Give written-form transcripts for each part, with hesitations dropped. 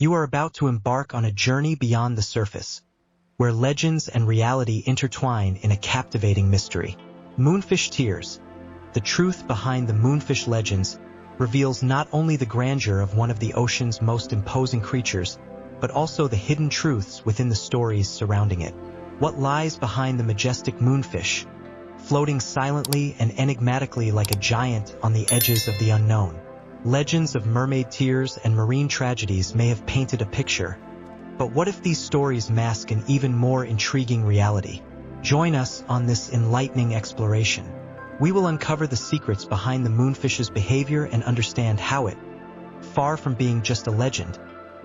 You are about to embark on a journey beyond the surface, where legends and reality intertwine in a captivating mystery. Moonfish tears. The truth behind the moonfish legends reveals not only the grandeur of one of the ocean's most imposing creatures, but also the hidden truths within the stories surrounding it. What lies behind the majestic moonfish, floating silently and enigmatically like a giant on the edges of the unknown? Legends of mermaid tears and marine tragedies may have painted a picture, but what if these stories mask an even more intriguing reality? Join us on this enlightening exploration. We will uncover the secrets behind the moonfish's behavior and understand how it, far from being just a legend,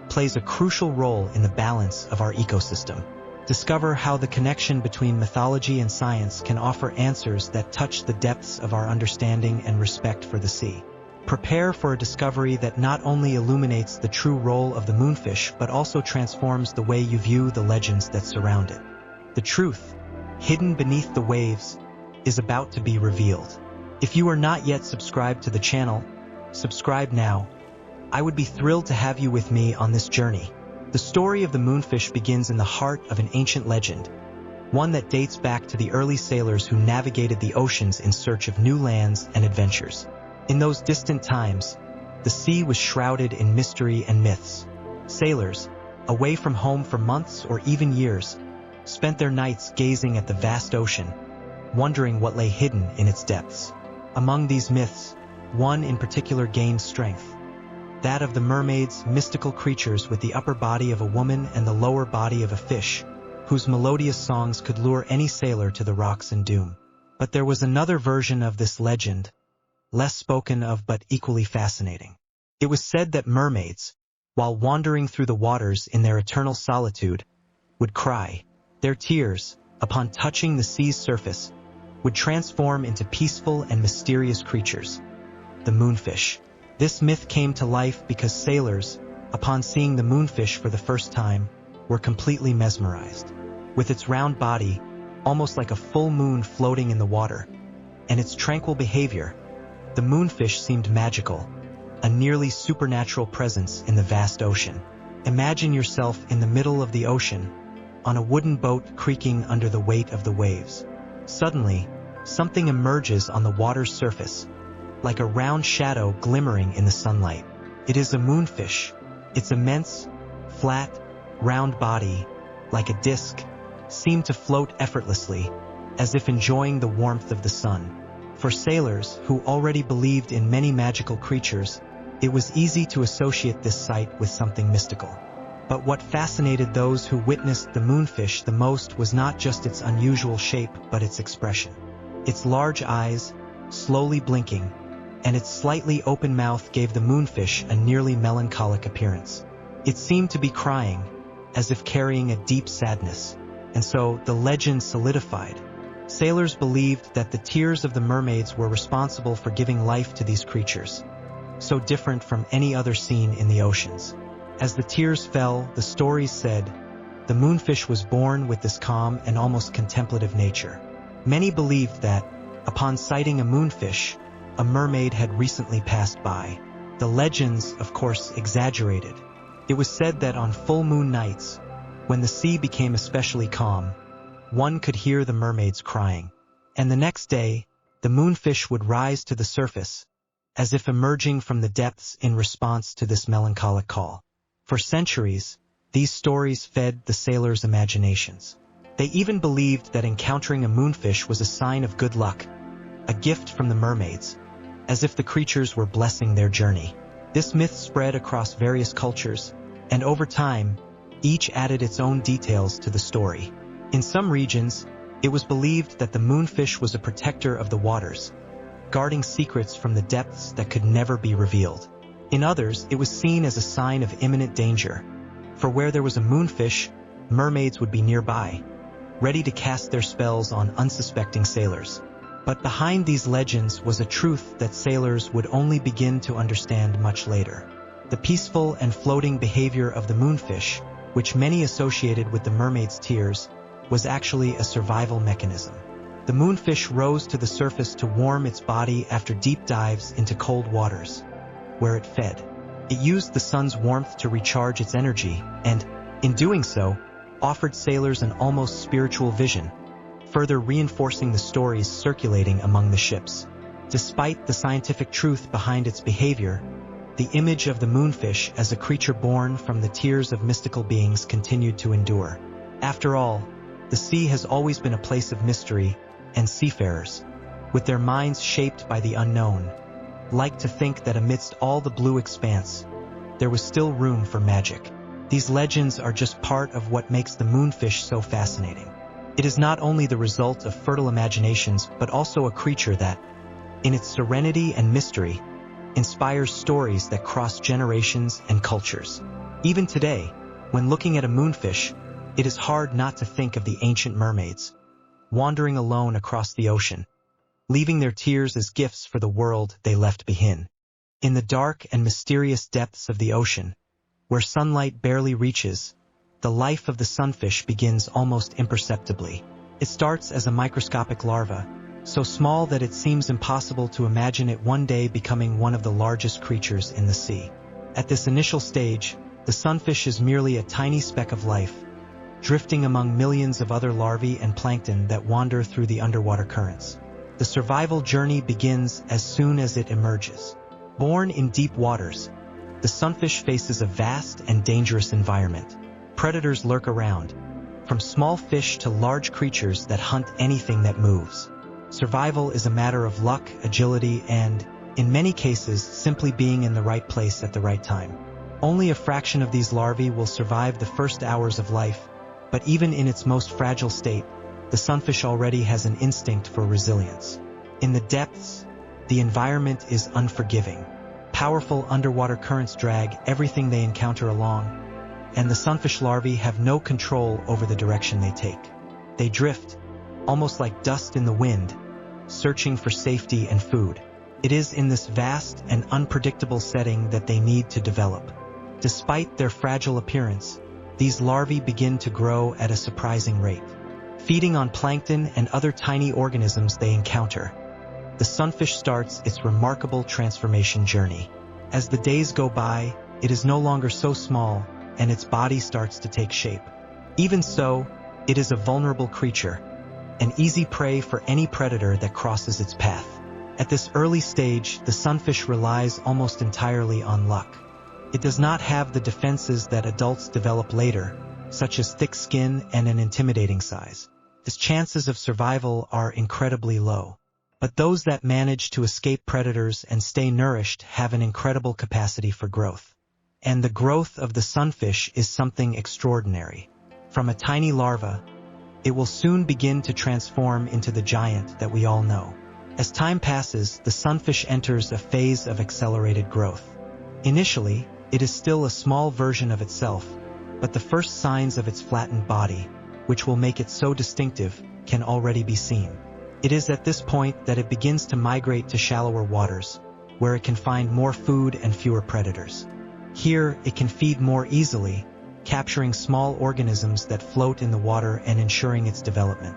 plays a crucial role in the balance of our ecosystem. Discover how the connection between mythology and science can offer answers that touch the depths of our understanding and respect for the sea. Prepare for a discovery that not only illuminates the true role of the moonfish but also transforms the way you view the legends that surround it. The truth, hidden beneath the waves, is about to be revealed. If you are not yet subscribed to the channel, subscribe now. I would be thrilled to have you with me on this journey. The story of the moonfish begins in the heart of an ancient legend, one that dates back to the early sailors who navigated the oceans in search of new lands and adventures. In those distant times, the sea was shrouded in mystery and myths. Sailors, away from home for months or even years, spent their nights gazing at the vast ocean, wondering what lay hidden in its depths. Among these myths, one in particular gained strength, that of the mermaids, mystical creatures with the upper body of a woman and the lower body of a fish, whose melodious songs could lure any sailor to the rocks in doom. But there was another version of this legend, less spoken of but equally fascinating. It was said that mermaids, while wandering through the waters in their eternal solitude, would cry. Their tears, upon touching the sea's surface, would transform into peaceful and mysterious creatures, the moonfish. This myth came to life because sailors, upon seeing the moonfish for the first time, were completely mesmerized. With its round body, almost like a full moon floating in the water, and its tranquil behavior, the moonfish seemed magical, a nearly supernatural presence in the vast ocean. Imagine yourself in the middle of the ocean, on a wooden boat creaking under the weight of the waves. Suddenly, something emerges on the water's surface, like a round shadow glimmering in the sunlight. It is a moonfish. Its immense, flat, round body, like a disc, seemed to float effortlessly, as if enjoying the warmth of the sun. For sailors who already believed in many magical creatures, it was easy to associate this sight with something mystical. But what fascinated those who witnessed the moonfish the most was not just its unusual shape but its expression. Its large eyes, slowly blinking, and its slightly open mouth gave the moonfish a nearly melancholic appearance. It seemed to be crying, as if carrying a deep sadness, and so the legend solidified. Sailors believed that the tears of the mermaids were responsible for giving life to these creatures, so different from any other seen in the oceans. As the tears fell, the stories said, the moonfish was born with this calm and almost contemplative nature. Many believed that, upon sighting a moonfish, a mermaid had recently passed by. The legends, of course, exaggerated. It was said that on full moon nights, when the sea became especially calm, one could hear the mermaids crying. And the next day, the moonfish would rise to the surface, as if emerging from the depths in response to this melancholic call. For centuries, these stories fed the sailors' imaginations. They even believed that encountering a moonfish was a sign of good luck, a gift from the mermaids, as if the creatures were blessing their journey. This myth spread across various cultures, and over time, each added its own details to the story. In some regions, it was believed that the moonfish was a protector of the waters, guarding secrets from the depths that could never be revealed. In others, it was seen as a sign of imminent danger, for where there was a moonfish, mermaids would be nearby, ready to cast their spells on unsuspecting sailors. But behind these legends was a truth that sailors would only begin to understand much later. The peaceful and floating behavior of the moonfish, which many associated with the mermaid's tears, was actually a survival mechanism. The moonfish rose to the surface to warm its body after deep dives into cold waters, where it fed. It used the sun's warmth to recharge its energy and, in doing so, offered sailors an almost spiritual vision, further reinforcing the stories circulating among the ships. Despite the scientific truth behind its behavior, the image of the moonfish as a creature born from the tears of mystical beings continued to endure. After all, the sea has always been a place of mystery, and seafarers, with their minds shaped by the unknown, like to think that amidst all the blue expanse, there was still room for magic. These legends are just part of what makes the moonfish so fascinating. It is not only the result of fertile imaginations, but also a creature that, in its serenity and mystery, inspires stories that cross generations and cultures. Even today, when looking at a moonfish, it is hard not to think of the ancient mermaids, wandering alone across the ocean, leaving their tears as gifts for the world they left behind. In the dark and mysterious depths of the ocean, where sunlight barely reaches, the life of the sunfish begins almost imperceptibly. It starts as a microscopic larva, so small that it seems impossible to imagine it one day becoming one of the largest creatures in the sea. At this initial stage, the sunfish is merely a tiny speck of life, drifting among millions of other larvae and plankton that wander through the underwater currents. The survival journey begins as soon as it emerges. Born in deep waters, the sunfish faces a vast and dangerous environment. Predators lurk around, from small fish to large creatures that hunt anything that moves. Survival is a matter of luck, agility, and, in many cases, simply being in the right place at the right time. Only a fraction of these larvae will survive the first hours of life, but even in its most fragile state, the sunfish already has an instinct for resilience. In the depths, the environment is unforgiving. Powerful underwater currents drag everything they encounter along, and the sunfish larvae have no control over the direction they take. They drift, almost like dust in the wind, searching for safety and food. It is in this vast and unpredictable setting that they need to develop. Despite their fragile appearance, these larvae begin to grow at a surprising rate. Feeding on plankton and other tiny organisms they encounter, the sunfish starts its remarkable transformation journey. As the days go by, it is no longer so small, and its body starts to take shape. Even so, it is a vulnerable creature, an easy prey for any predator that crosses its path. At this early stage, the sunfish relies almost entirely on luck. It does not have the defenses that adults develop later, such as thick skin and an intimidating size. Its chances of survival are incredibly low. But those that manage to escape predators and stay nourished have an incredible capacity for growth. And the growth of the sunfish is something extraordinary. From a tiny larva, it will soon begin to transform into the giant that we all know. As time passes, the sunfish enters a phase of accelerated growth. Initially, it is still a small version of itself, but the first signs of its flattened body, which will make it so distinctive, can already be seen. It is at this point that it begins to migrate to shallower waters, where it can find more food and fewer predators. Here, it can feed more easily, capturing small organisms that float in the water and ensuring its development.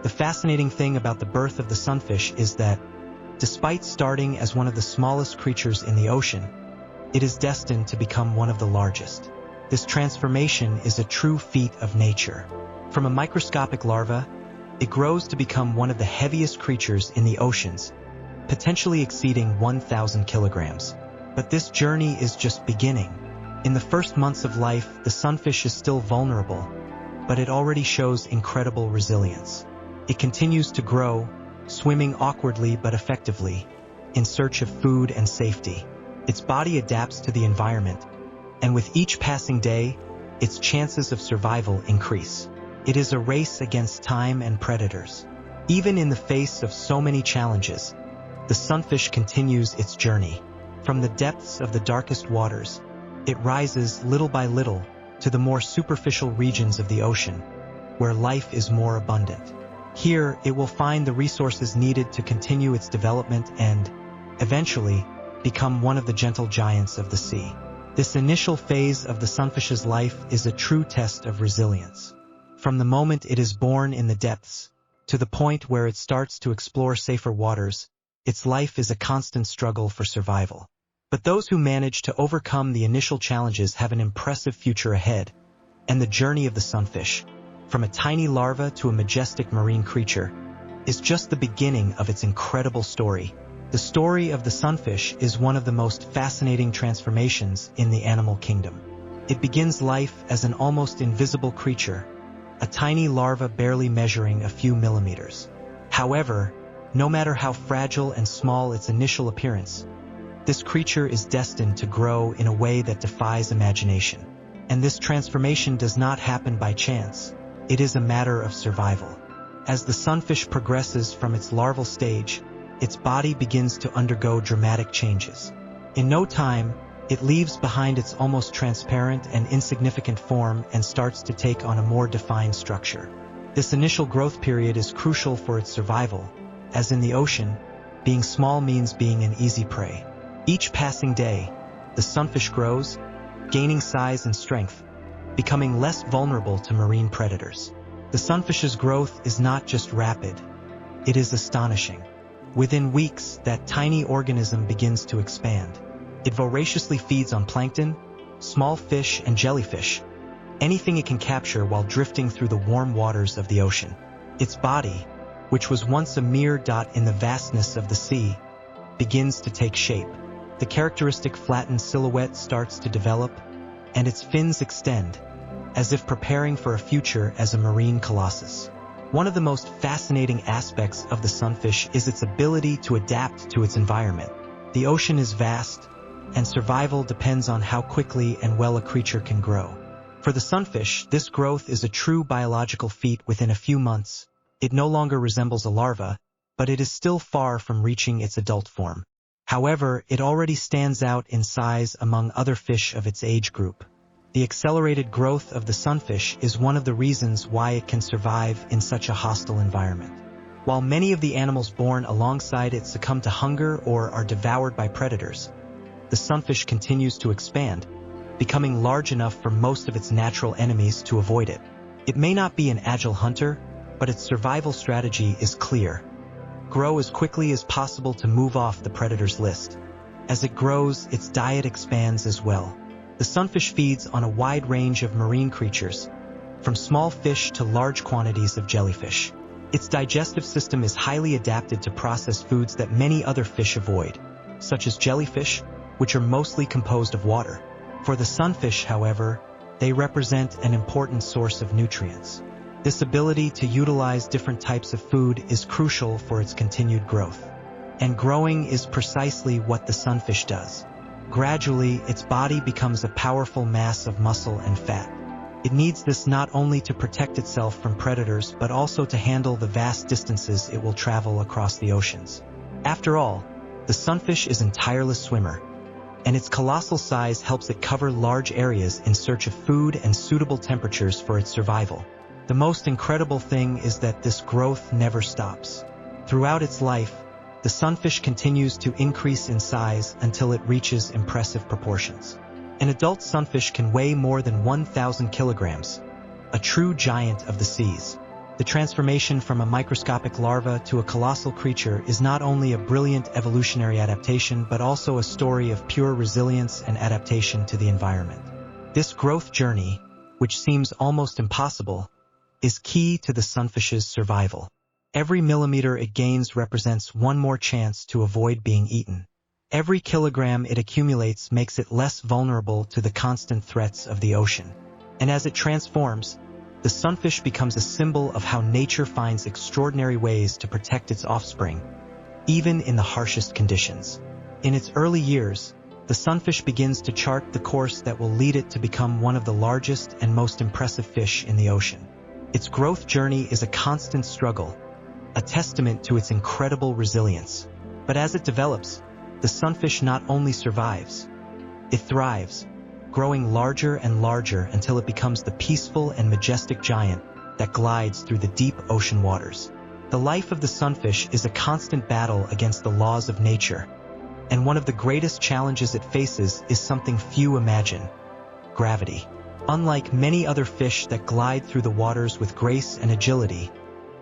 The fascinating thing about the birth of the sunfish is that, despite starting as one of the smallest creatures in the ocean, it is destined to become one of the largest. This transformation is a true feat of nature. From a microscopic larva, it grows to become one of the heaviest creatures in the oceans, potentially exceeding 1,000 kilograms. But this journey is just beginning. In the first months of life, the sunfish is still vulnerable, but it already shows incredible resilience. It continues to grow, swimming awkwardly but effectively, in search of food and safety. Its body adapts to the environment, and with each passing day, its chances of survival increase. It is a race against time and predators. Even in the face of so many challenges, the sunfish continues its journey. From the depths of the darkest waters, it rises little by little to the more superficial regions of the ocean, where life is more abundant. Here, it will find the resources needed to continue its development and, eventually, become one of the gentle giants of the sea. This initial phase of the sunfish's life is a true test of resilience. From the moment it is born in the depths, to the point where it starts to explore safer waters, its life is a constant struggle for survival. But those who manage to overcome the initial challenges have an impressive future ahead. And the journey of the sunfish, from a tiny larva to a majestic marine creature, is just the beginning of its incredible story. The story of the sunfish is one of the most fascinating transformations in the animal kingdom. It begins life as an almost invisible creature, a tiny larva barely measuring a few millimeters. However, no matter how fragile and small its initial appearance, this creature is destined to grow in a way that defies imagination. And this transformation does not happen by chance. It is a matter of survival. As the sunfish progresses from its larval stage, its body begins to undergo dramatic changes. In no time, it leaves behind its almost transparent and insignificant form and starts to take on a more defined structure. This initial growth period is crucial for its survival, as in the ocean, being small means being an easy prey. Each passing day, the sunfish grows, gaining size and strength, becoming less vulnerable to marine predators. The sunfish's growth is not just rapid, it is astonishing. Within weeks, that tiny organism begins to expand. It voraciously feeds on plankton, small fish and jellyfish, anything it can capture while drifting through the warm waters of the ocean. Its body, which was once a mere dot in the vastness of the sea, begins to take shape. The characteristic flattened silhouette starts to develop, and its fins extend, as if preparing for a future as a marine colossus. One of the most fascinating aspects of the sunfish is its ability to adapt to its environment. The ocean is vast, and survival depends on how quickly and well a creature can grow. For the sunfish, this growth is a true biological feat. Within a few months, it no longer resembles a larva, but it is still far from reaching its adult form. However, it already stands out in size among other fish of its age group. The accelerated growth of the sunfish is one of the reasons why it can survive in such a hostile environment. While many of the animals born alongside it succumb to hunger or are devoured by predators, the sunfish continues to expand, becoming large enough for most of its natural enemies to avoid it. It may not be an agile hunter, but its survival strategy is clear. Grow as quickly as possible to move off the predator's list. As it grows, its diet expands as well. The sunfish feeds on a wide range of marine creatures, from small fish to large quantities of jellyfish. Its digestive system is highly adapted to process foods that many other fish avoid, such as jellyfish, which are mostly composed of water. For the sunfish, however, they represent an important source of nutrients. This ability to utilize different types of food is crucial for its continued growth. And growing is precisely what the sunfish does. Gradually, its body becomes a powerful mass of muscle and fat. It needs this not only to protect itself from predators but also to handle the vast distances it will travel across the oceans. After all, the sunfish is a tireless swimmer, and its colossal size helps it cover large areas in search of food and suitable temperatures for its survival. The most incredible thing is that this growth never stops. Throughout its life, the sunfish continues to increase in size until it reaches impressive proportions. An adult sunfish can weigh more than 1,000 kilograms, a true giant of the seas. The transformation from a microscopic larva to a colossal creature is not only a brilliant evolutionary adaptation but also a story of pure resilience and adaptation to the environment. This growth journey, which seems almost impossible, is key to the sunfish's survival. Every millimeter it gains represents one more chance to avoid being eaten. Every kilogram it accumulates makes it less vulnerable to the constant threats of the ocean. And as it transforms, the sunfish becomes a symbol of how nature finds extraordinary ways to protect its offspring, even in the harshest conditions. In its early years, the sunfish begins to chart the course that will lead it to become one of the largest and most impressive fish in the ocean. Its growth journey is a constant struggle, a testament to its incredible resilience. But as it develops, the sunfish not only survives, it thrives, growing larger and larger until it becomes the peaceful and majestic giant that glides through the deep ocean waters. The life of the sunfish is a constant battle against the laws of nature, and one of the greatest challenges it faces is something few imagine: gravity. Unlike many other fish that glide through the waters with grace and agility,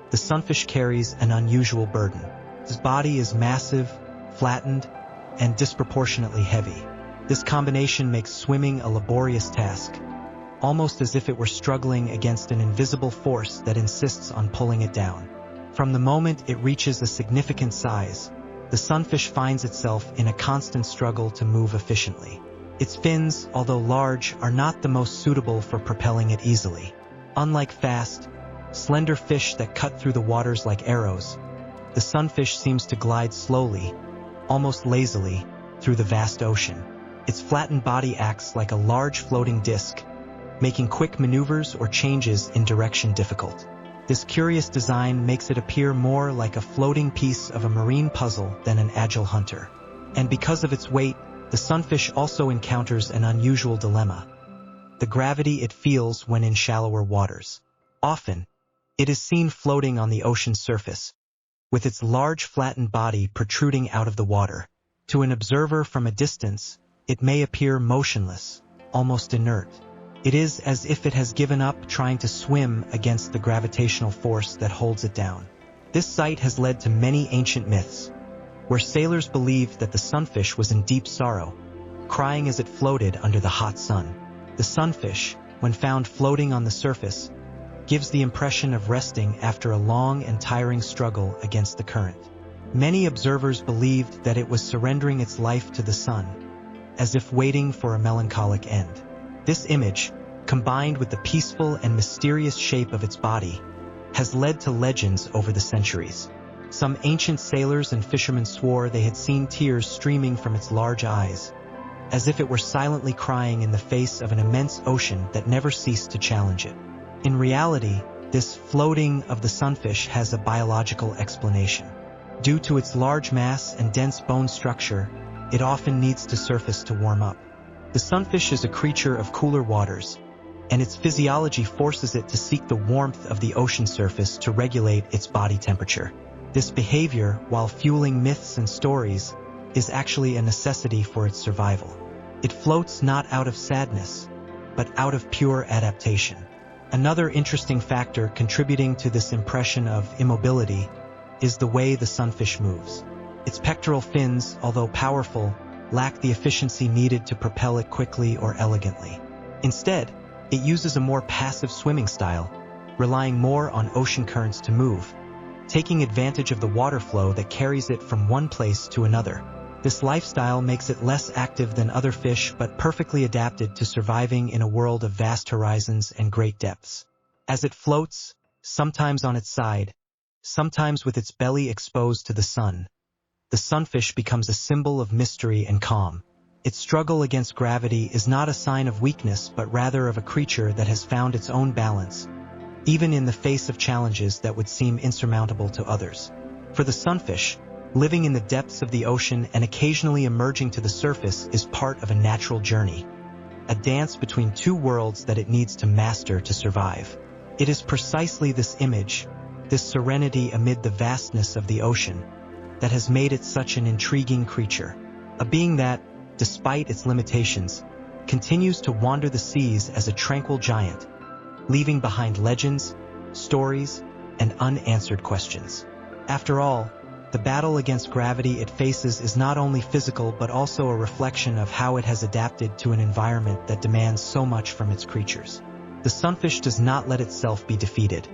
the sunfish carries an unusual burden. His body is massive, flattened, and disproportionately heavy. This combination makes swimming a laborious task, almost as if it were struggling against an invisible force that insists on pulling it down. From the moment it reaches a significant size, the sunfish finds itself in a constant struggle to move efficiently. Its fins, although large, are not the most suitable for propelling it easily. Unlike fast, slender fish that cut through the waters like arrows, the sunfish seems to glide slowly, almost lazily, through the vast ocean. Its flattened body acts like a large floating disc, making quick maneuvers or changes in direction difficult. This curious design makes it appear more like a floating piece of a marine puzzle than an agile hunter. And because of its weight, the sunfish also encounters an unusual dilemma: the gravity it feels when in shallower waters. Often, it is seen floating on the ocean's surface, with its large flattened body protruding out of the water. To an observer from a distance, it may appear motionless, almost inert. It is as if it has given up trying to swim against the gravitational force that holds it down. This sight has led to many ancient myths, where sailors believed that the sunfish was in deep sorrow, crying as it floated under the hot sun. The sunfish, when found floating on the surface, gives the impression of resting after a long and tiring struggle against the current. Many observers believed that it was surrendering its life to the sun, as if waiting for a melancholic end. This image, combined with the peaceful and mysterious shape of its body, has led to legends over the centuries. Some ancient sailors and fishermen swore they had seen tears streaming from its large eyes, as if it were silently crying in the face of an immense ocean that never ceased to challenge it. In reality, this floating of the sunfish has a biological explanation. Due to its large mass and dense bone structure, it often needs to surface to warm up. The sunfish is a creature of cooler waters, and its physiology forces it to seek the warmth of the ocean surface to regulate its body temperature. This behavior, while fueling myths and stories, is actually a necessity for its survival. It floats not out of sadness, but out of pure adaptation. Another interesting factor contributing to this impression of immobility is the way the sunfish moves. Its pectoral fins, although powerful, lack the efficiency needed to propel it quickly or elegantly. Instead, it uses a more passive swimming style, relying more on ocean currents to move, taking advantage of the water flow that carries it from one place to another. This lifestyle makes it less active than other fish but perfectly adapted to surviving in a world of vast horizons and great depths. As it floats, sometimes on its side, sometimes with its belly exposed to the sun, the sunfish becomes a symbol of mystery and calm. Its struggle against gravity is not a sign of weakness but rather of a creature that has found its own balance, even in the face of challenges that would seem insurmountable to others. For the sunfish, living in the depths of the ocean and occasionally emerging to the surface is part of a natural journey, a dance between two worlds that it needs to master to survive. It is precisely this image, this serenity amid the vastness of the ocean, that has made it such an intriguing creature, a being that, despite its limitations, continues to wander the seas as a tranquil giant, leaving behind legends, stories, and unanswered questions. After all, the battle against gravity it faces is not only physical but also a reflection of how it has adapted to an environment that demands so much from its creatures. The sunfish does not let itself be defeated.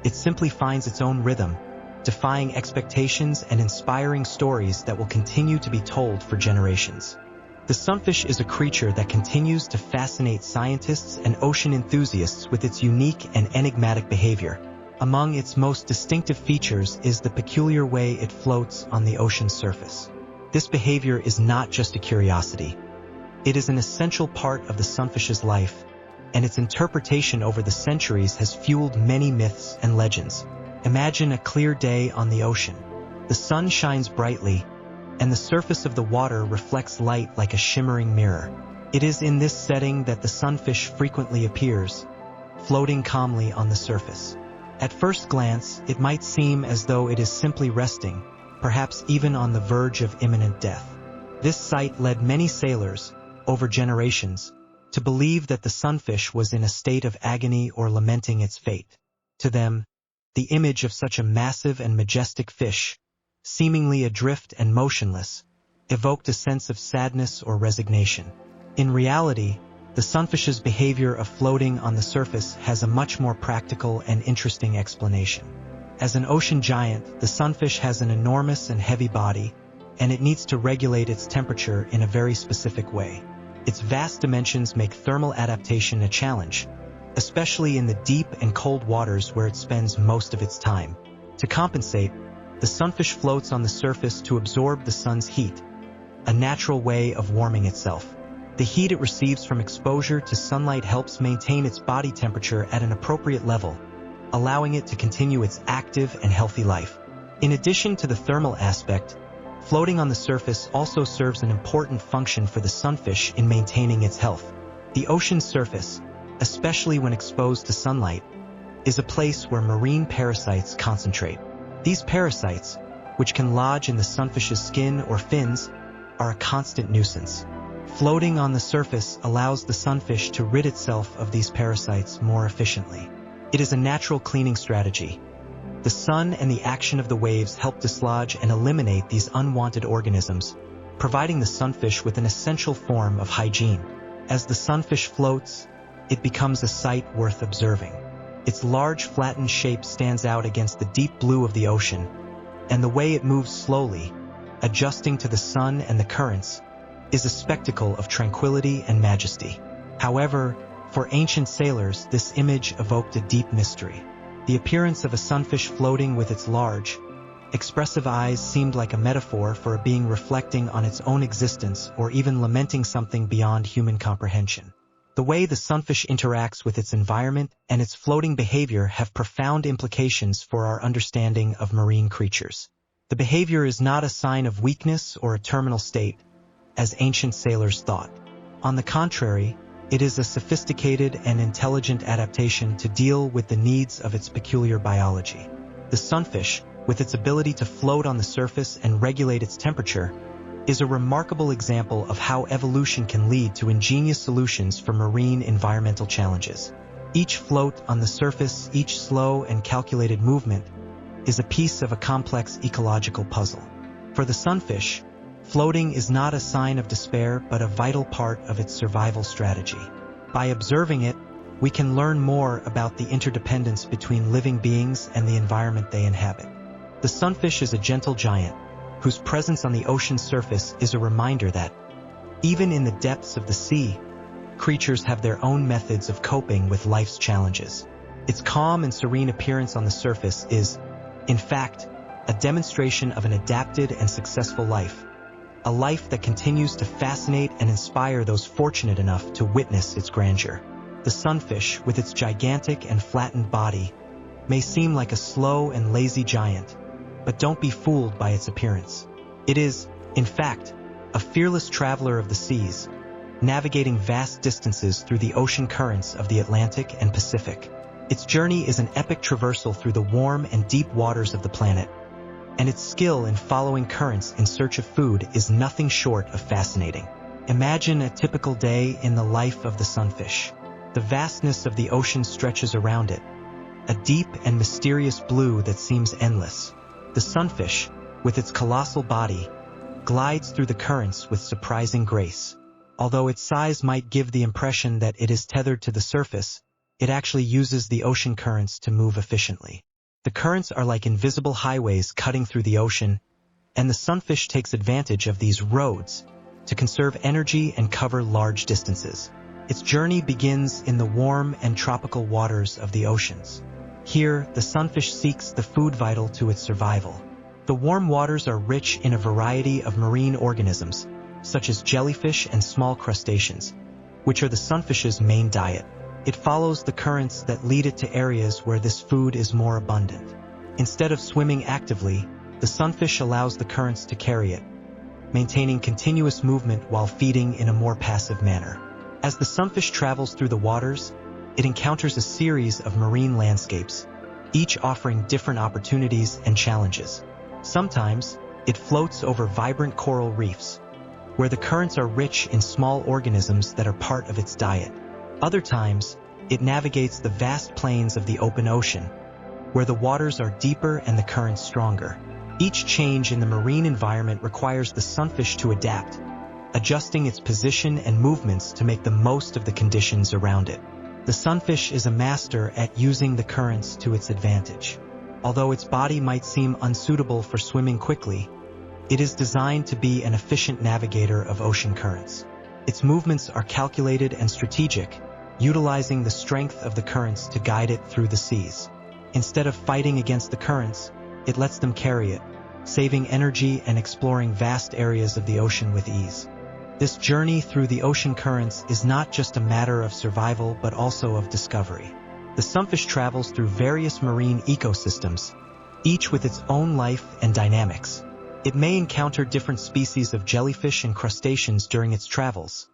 It simply finds its own rhythm, defying expectations and inspiring stories that will continue to be told for generations. The sunfish is a creature that continues to fascinate scientists and ocean enthusiasts with its unique and enigmatic behavior. Among its most distinctive features is the peculiar way it floats on the ocean's surface. This behavior is not just a curiosity. It is an essential part of the sunfish's life, and its interpretation over the centuries has fueled many myths and legends. Imagine a clear day on the ocean. The sun shines brightly, and the surface of the water reflects light like a shimmering mirror. It is in this setting that the sunfish frequently appears, floating calmly on the surface. At first glance, it might seem as though it is simply resting, perhaps even on the verge of imminent death. This sight led many sailors, over generations, to believe that the sunfish was in a state of agony or lamenting its fate. To them, the image of such a massive and majestic fish, seemingly adrift and motionless, evoked a sense of sadness or resignation. In reality, the sunfish's behavior of floating on the surface has a much more practical and interesting explanation. As an ocean giant, the sunfish has an enormous and heavy body, and it needs to regulate its temperature in a very specific way. Its vast dimensions make thermal adaptation a challenge, especially in the deep and cold waters where it spends most of its time. To compensate, the sunfish floats on the surface to absorb the sun's heat, a natural way of warming itself. The heat it receives from exposure to sunlight helps maintain its body temperature at an appropriate level, allowing it to continue its active and healthy life. In addition to the thermal aspect, floating on the surface also serves an important function for the sunfish in maintaining its health. The ocean's surface, especially when exposed to sunlight, is a place where marine parasites concentrate. These parasites, which can lodge in the sunfish's skin or fins, are a constant nuisance. Floating on the surface allows the sunfish to rid itself of these parasites more efficiently. It is a natural cleaning strategy. The sun and the action of the waves help dislodge and eliminate these unwanted organisms, providing the sunfish with an essential form of hygiene. As the sunfish floats, it becomes a sight worth observing. Its large, flattened shape stands out against the deep blue of the ocean, and the way it moves slowly, adjusting to the sun and the currents, is a spectacle of tranquility and majesty. However, for ancient sailors, this image evoked a deep mystery. The appearance of a sunfish floating with its large, expressive eyes seemed like a metaphor for a being reflecting on its own existence or even lamenting something beyond human comprehension. The way the sunfish interacts with its environment and its floating behavior have profound implications for our understanding of marine creatures. The behavior is not a sign of weakness or a terminal state, as ancient sailors thought. On the contrary, it is a sophisticated and intelligent adaptation to deal with the needs of its peculiar biology. The sunfish, with its ability to float on the surface and regulate its temperature, is a remarkable example of how evolution can lead to ingenious solutions for marine environmental challenges. Each float on the surface, each slow and calculated movement, is a piece of a complex ecological puzzle. For the sunfish, floating is not a sign of despair but a vital part of its survival strategy. By observing it, we can learn more about the interdependence between living beings and the environment they inhabit. The sunfish is a gentle giant, whose presence on the ocean's surface is a reminder that, even in the depths of the sea, creatures have their own methods of coping with life's challenges. Its calm and serene appearance on the surface is, in fact, a demonstration of an adapted and successful life, a life that continues to fascinate and inspire those fortunate enough to witness its grandeur. The sunfish, with its gigantic and flattened body, may seem like a slow and lazy giant, but don't be fooled by its appearance. It is, in fact, a fearless traveler of the seas, navigating vast distances through the ocean currents of the Atlantic and Pacific. Its journey is an epic traversal through the warm and deep waters of the planet, and its skill in following currents in search of food is nothing short of fascinating. Imagine a typical day in the life of the sunfish. The vastness of the ocean stretches around it, a deep and mysterious blue that seems endless. The sunfish, with its colossal body, glides through the currents with surprising grace. Although its size might give the impression that it is tethered to the surface, it actually uses the ocean currents to move efficiently. The currents are like invisible highways cutting through the ocean, and the sunfish takes advantage of these roads to conserve energy and cover large distances. Its journey begins in the warm and tropical waters of the oceans. Here, the sunfish seeks the food vital to its survival. The warm waters are rich in a variety of marine organisms, such as jellyfish and small crustaceans, which are the sunfish's main diet. It follows the currents that lead it to areas where this food is more abundant. Instead of swimming actively, the sunfish allows the currents to carry it, maintaining continuous movement while feeding in a more passive manner. As the sunfish travels through the waters, it encounters a series of marine landscapes, each offering different opportunities and challenges. Sometimes, it floats over vibrant coral reefs, where the currents are rich in small organisms that are part of its diet. Other times, it navigates the vast plains of the open ocean, where the waters are deeper and the currents stronger. Each change in the marine environment requires the sunfish to adapt, adjusting its position and movements to make the most of the conditions around it. The sunfish is a master at using the currents to its advantage. Although its body might seem unsuitable for swimming quickly, it is designed to be an efficient navigator of ocean currents. Its movements are calculated and strategic, utilizing the strength of the currents to guide it through the seas. Instead of fighting against the currents, it lets them carry it, saving energy and exploring vast areas of the ocean with ease. This journey through the ocean currents is not just a matter of survival but also of discovery. The sunfish travels through various marine ecosystems, each with its own life and dynamics. It may encounter different species of jellyfish and crustaceans during its travels,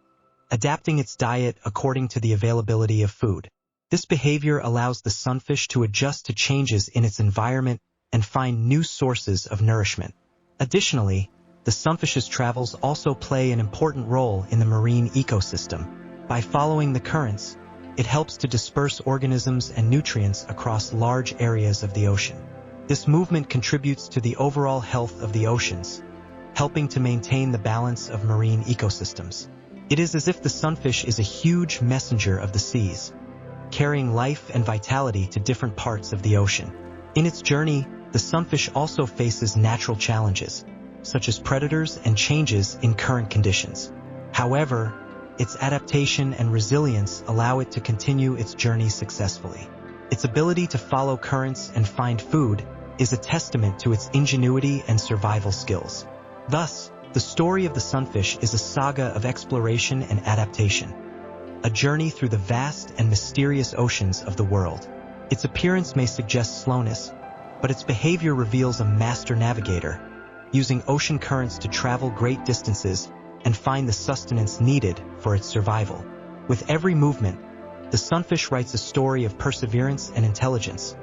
adapting its diet according to the availability of food. This behavior allows the sunfish to adjust to changes in its environment and find new sources of nourishment. Additionally, the sunfish's travels also play an important role in the marine ecosystem. By following the currents, it helps to disperse organisms and nutrients across large areas of the ocean. This movement contributes to the overall health of the oceans, helping to maintain the balance of marine ecosystems. It is as if the sunfish is a huge messenger of the seas, carrying life and vitality to different parts of the ocean. In its journey, the sunfish also faces natural challenges, such as predators and changes in current conditions. However, its adaptation and resilience allow it to continue its journey successfully. Its ability to follow currents and find food is a testament to its ingenuity and survival skills. Thus, the story of the sunfish is a saga of exploration and adaptation, a journey through the vast and mysterious oceans of the world. Its appearance may suggest slowness, but its behavior reveals a master navigator, using ocean currents to travel great distances and find the sustenance needed for its survival. With every movement, the sunfish writes a story of perseverance and intelligence,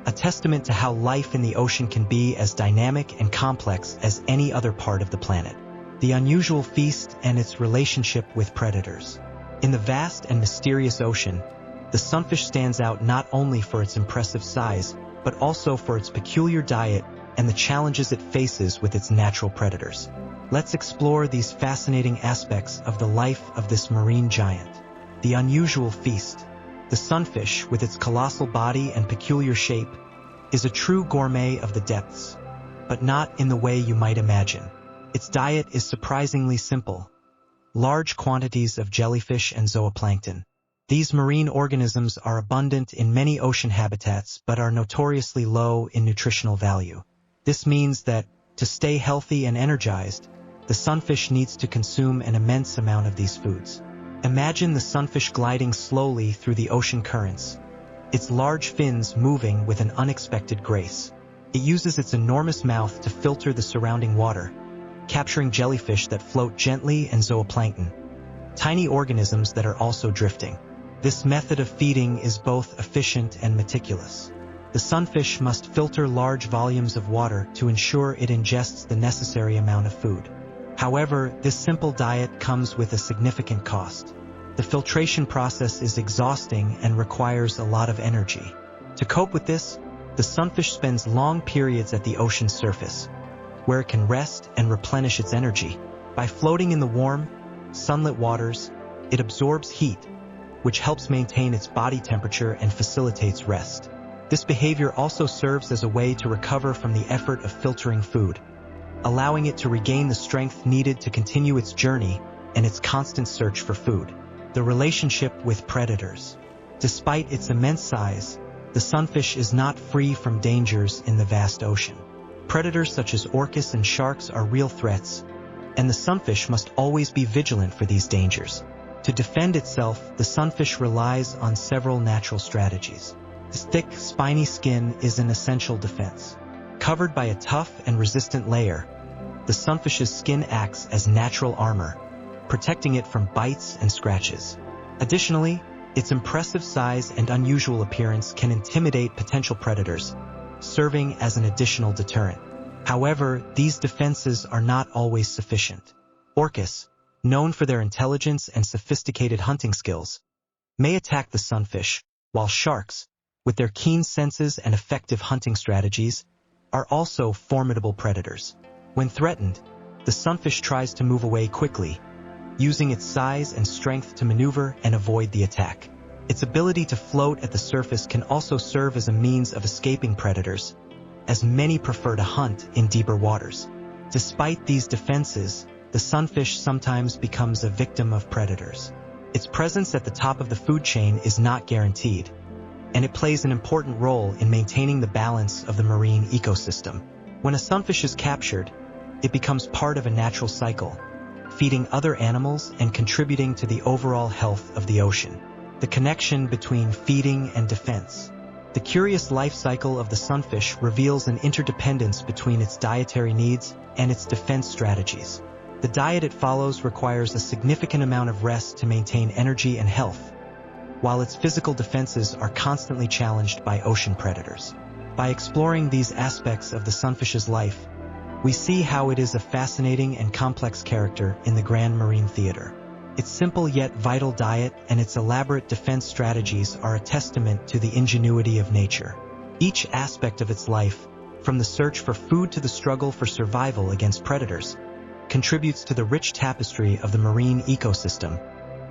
a testament to how life in the ocean can be as dynamic and complex as any other part of the planet. The unusual feast and its relationship with predators. In the vast and mysterious ocean, the sunfish stands out not only for its impressive size, but also for its peculiar diet and the challenges it faces with its natural predators. Let's explore these fascinating aspects of the life of this marine giant. The unusual feast. The sunfish, with its colossal body and peculiar shape, is a true gourmet of the depths, but not in the way you might imagine. Its diet is surprisingly simple: large quantities of jellyfish and zooplankton. These marine organisms are abundant in many ocean habitats but are notoriously low in nutritional value. This means that, to stay healthy and energized, the sunfish needs to consume an immense amount of these foods. Imagine the sunfish gliding slowly through the ocean currents, its large fins moving with an unexpected grace. It uses its enormous mouth to filter the surrounding water, capturing jellyfish that float gently and zooplankton, tiny organisms that are also drifting. This method of feeding is both efficient and meticulous. The sunfish must filter large volumes of water to ensure it ingests the necessary amount of food. However, this simple diet comes with a significant cost. The filtration process is exhausting and requires a lot of energy. To cope with this, the sunfish spends long periods at the ocean's surface, where it can rest and replenish its energy. By floating in the warm, sunlit waters, it absorbs heat, which helps maintain its body temperature and facilitates rest. This behavior also serves as a way to recover from the effort of filtering food, allowing it to regain the strength needed to continue its journey and its constant search for food. The relationship with predators. Despite its immense size, the sunfish is not free from dangers in the vast ocean. Predators such as orcas and sharks are real threats, and the sunfish must always be vigilant for these dangers. To defend itself, the sunfish relies on several natural strategies. Its thick, spiny skin is an essential defense. Covered by a tough and resistant layer, the sunfish's skin acts as natural armor, protecting it from bites and scratches. Additionally, its impressive size and unusual appearance can intimidate potential predators, serving as an additional deterrent. However, these defenses are not always sufficient. Orcas, known for their intelligence and sophisticated hunting skills, may attack the sunfish, while sharks, with their keen senses and effective hunting strategies, are also formidable predators. When threatened, the sunfish tries to move away quickly, using its size and strength to maneuver and avoid the attack. Its ability to float at the surface can also serve as a means of escaping predators, as many prefer to hunt in deeper waters. Despite these defenses, the sunfish sometimes becomes a victim of predators. Its presence at the top of the food chain is not guaranteed, and it plays an important role in maintaining the balance of the marine ecosystem. When a sunfish is captured, it becomes part of a natural cycle, feeding other animals and contributing to the overall health of the ocean. The connection between feeding and defense. The curious life cycle of the sunfish reveals an interdependence between its dietary needs and its defense strategies. The diet it follows requires a significant amount of rest to maintain energy and health, while its physical defenses are constantly challenged by ocean predators. By exploring these aspects of the sunfish's life, we see how it is a fascinating and complex character in the grand marine theater. Its simple yet vital diet and its elaborate defense strategies are a testament to the ingenuity of nature. Each aspect of its life, from the search for food to the struggle for survival against predators, contributes to the rich tapestry of the marine ecosystem,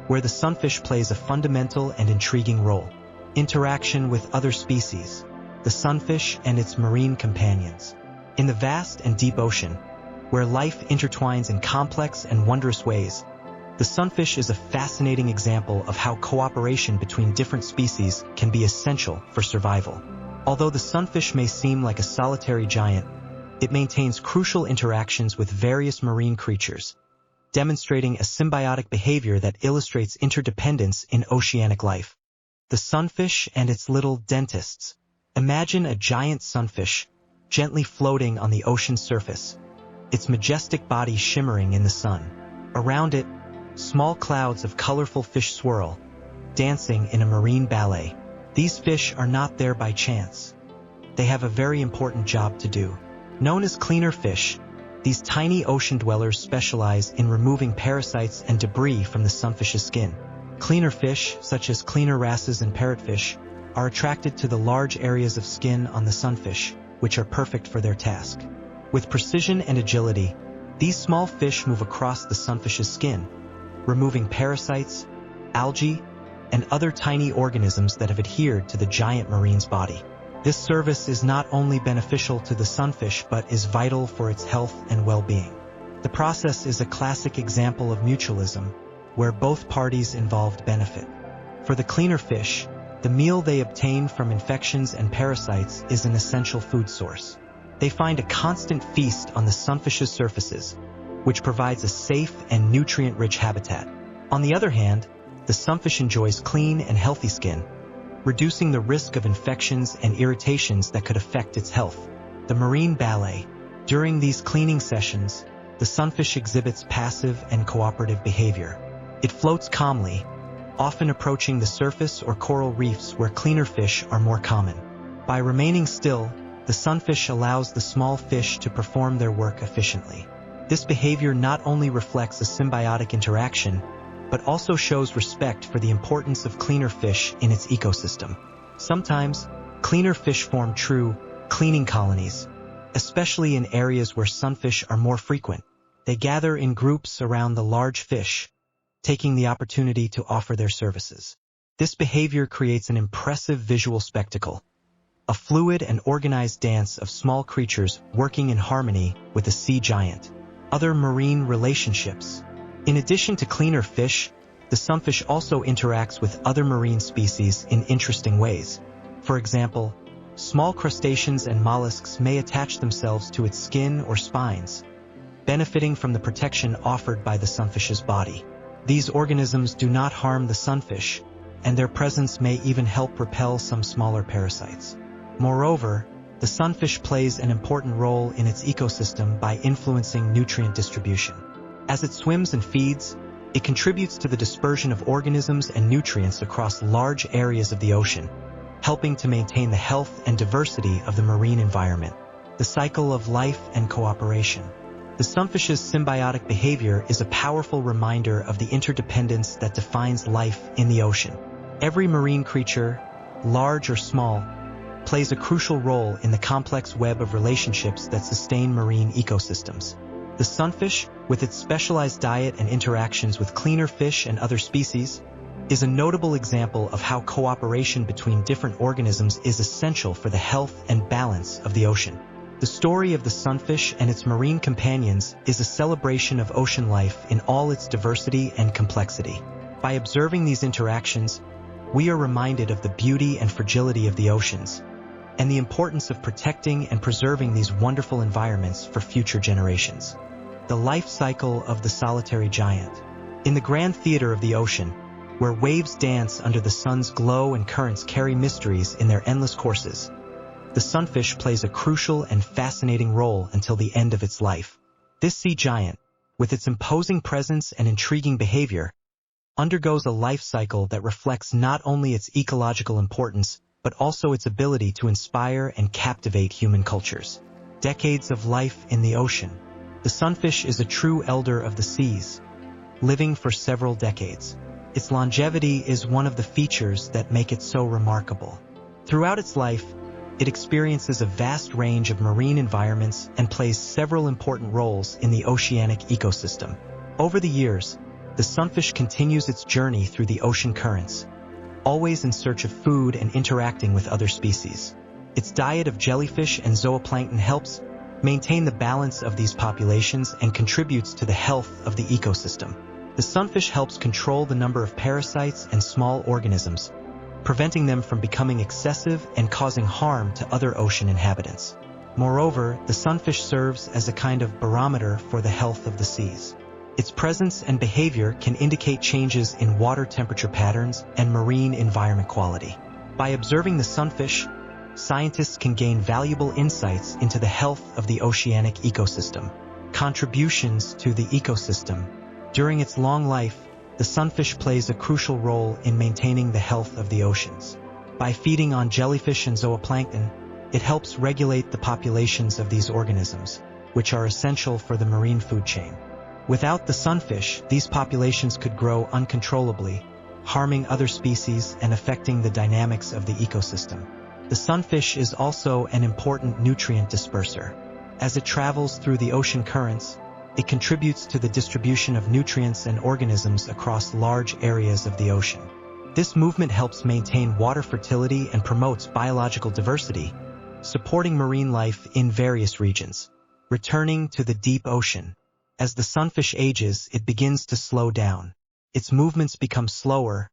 where the sunfish plays a fundamental and intriguing role. Interaction with other species, the sunfish and its marine companions. In the vast and deep ocean, where life intertwines in complex and wondrous ways, the sunfish is a fascinating example of how cooperation between different species can be essential for survival. Although the sunfish may seem like a solitary giant, it maintains crucial interactions with various marine creatures, demonstrating a symbiotic behavior that illustrates interdependence in oceanic life. The sunfish and its little dentists. Imagine a giant sunfish gently floating on the ocean's surface, its majestic body shimmering in the sun. Around it, small clouds of colorful fish swirl, dancing in a marine ballet. These fish are not there by chance. They have a very important job to do. Known as cleaner fish, these tiny ocean dwellers specialize in removing parasites and debris from the sunfish's skin. Cleaner fish, such as cleaner wrasses and parrotfish, are attracted to the large areas of skin on the sunfish, which are perfect for their task. With precision and agility, these small fish move across the sunfish's skin, removing parasites, algae, and other tiny organisms that have adhered to the giant marine's body. This service is not only beneficial to the sunfish but is vital for its health and well-being. The process is a classic example of mutualism, where both parties involved benefit. For the cleaner fish, the meal they obtain from infections and parasites is an essential food source. They find a constant feast on the sunfish's surfaces, which provides a safe and nutrient-rich habitat. On the other hand, the sunfish enjoys clean and healthy skin, reducing the risk of infections and irritations that could affect its health. The marine ballet. During these cleaning sessions, the sunfish exhibits passive and cooperative behavior. It floats calmly, often approaching the surface or coral reefs where cleaner fish are more common. By remaining still, the sunfish allows the small fish to perform their work efficiently. This behavior not only reflects a symbiotic interaction, but also shows respect for the importance of cleaner fish in its ecosystem. Sometimes, cleaner fish form true cleaning colonies, especially in areas where sunfish are more frequent. They gather in groups around the large fish, taking the opportunity to offer their services. This behavior creates an impressive visual spectacle, a fluid and organized dance of small creatures working in harmony with a sea giant. Other marine relationships. In addition to cleaner fish, the sunfish also interacts with other marine species in interesting ways. For example, small crustaceans and mollusks may attach themselves to its skin or spines, benefiting from the protection offered by the sunfish's body. These organisms do not harm the sunfish, and their presence may even help repel some smaller parasites. Moreover, the sunfish plays an important role in its ecosystem by influencing nutrient distribution. As it swims and feeds, it contributes to the dispersion of organisms and nutrients across large areas of the ocean, helping to maintain the health and diversity of the marine environment. The cycle of life and cooperation. The sunfish's symbiotic behavior is a powerful reminder of the interdependence that defines life in the ocean. Every marine creature, large or small, plays a crucial role in the complex web of relationships that sustain marine ecosystems. The sunfish, with its specialized diet and interactions with cleaner fish and other species, is a notable example of how cooperation between different organisms is essential for the health and balance of the ocean. The story of the sunfish and its marine companions is a celebration of ocean life in all its diversity and complexity. By observing these interactions, we are reminded of the beauty and fragility of the oceans, and the importance of protecting and preserving these wonderful environments for future generations. The life cycle of the solitary giant. In the grand theater of the ocean, where waves dance under the sun's glow and currents carry mysteries in their endless courses, the sunfish plays a crucial and fascinating role until the end of its life. This sea giant, with its imposing presence and intriguing behavior, undergoes a life cycle that reflects not only its ecological importance, but also its ability to inspire and captivate human cultures. Decades of life in the ocean. The sunfish is a true elder of the seas, living for several decades. Its longevity is one of the features that make it so remarkable. Throughout its life, it experiences a vast range of marine environments and plays several important roles in the oceanic ecosystem. Over the years, the sunfish continues its journey through the ocean currents, always in search of food and interacting with other species. Its diet of jellyfish and zooplankton helps maintain the balance of these populations and contributes to the health of the ecosystem. The sunfish helps control the number of parasites and small organisms, preventing them from becoming excessive and causing harm to other ocean inhabitants. Moreover, the sunfish serves as a kind of barometer for the health of the seas. Its presence and behavior can indicate changes in water temperature patterns and marine environment quality. By observing the sunfish, scientists can gain valuable insights into the health of the oceanic ecosystem. Contributions to the ecosystem. During its long life, the sunfish plays a crucial role in maintaining the health of the oceans. By feeding on jellyfish and zooplankton, it helps regulate the populations of these organisms, which are essential for the marine food chain. Without the sunfish, these populations could grow uncontrollably, harming other species and affecting the dynamics of the ecosystem. The sunfish is also an important nutrient disperser. As it travels through the ocean currents, it contributes to the distribution of nutrients and organisms across large areas of the ocean. This movement helps maintain water fertility and promotes biological diversity, supporting marine life in various regions. Returning to the deep ocean. As the sunfish ages, it begins to slow down. Its movements become slower,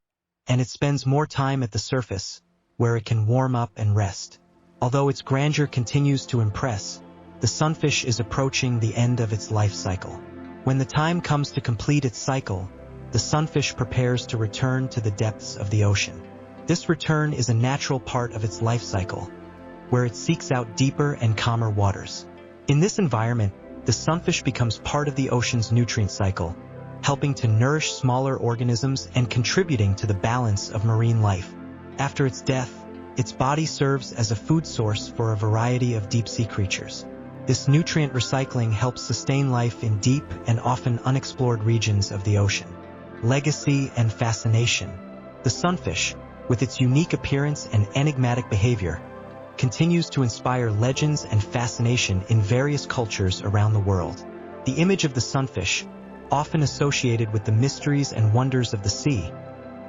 and it spends more time at the surface, where it can warm up and rest. Although its grandeur continues to impress, the sunfish is approaching the end of its life cycle. When the time comes to complete its cycle, the sunfish prepares to return to the depths of the ocean. This return is a natural part of its life cycle, where it seeks out deeper and calmer waters. In this environment, the sunfish becomes part of the ocean's nutrient cycle, helping to nourish smaller organisms and contributing to the balance of marine life. After its death, its body serves as a food source for a variety of deep-sea creatures. This nutrient recycling helps sustain life in deep and often unexplored regions of the ocean. Legacy and fascination. The sunfish, with its unique appearance and enigmatic behavior, continues to inspire legends and fascination in various cultures around the world. The image of the sunfish, often associated with the mysteries and wonders of the sea,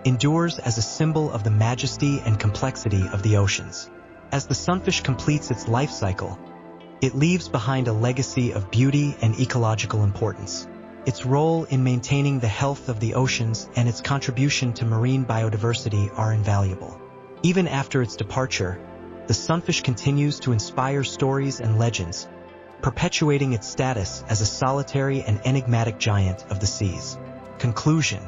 endures as a symbol of the majesty and complexity of the oceans. As the sunfish completes its life cycle, it leaves behind a legacy of beauty and ecological importance. Its role in maintaining the health of the oceans and its contribution to marine biodiversity are invaluable. Even after its departure, the sunfish continues to inspire stories and legends, perpetuating its status as a solitary and enigmatic giant of the seas. Conclusion.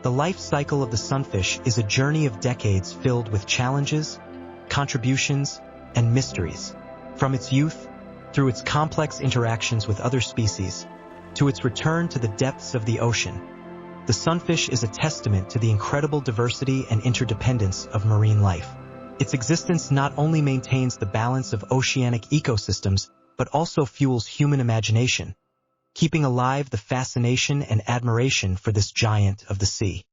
The life cycle of the sunfish is a journey of decades filled with challenges, contributions, and mysteries. From its youth, through its complex interactions with other species, to its return to the depths of the ocean, the sunfish is a testament to the incredible diversity and interdependence of marine life. Its existence not only maintains the balance of oceanic ecosystems, but also fuels human imagination, keeping alive the fascination and admiration for this giant of the sea.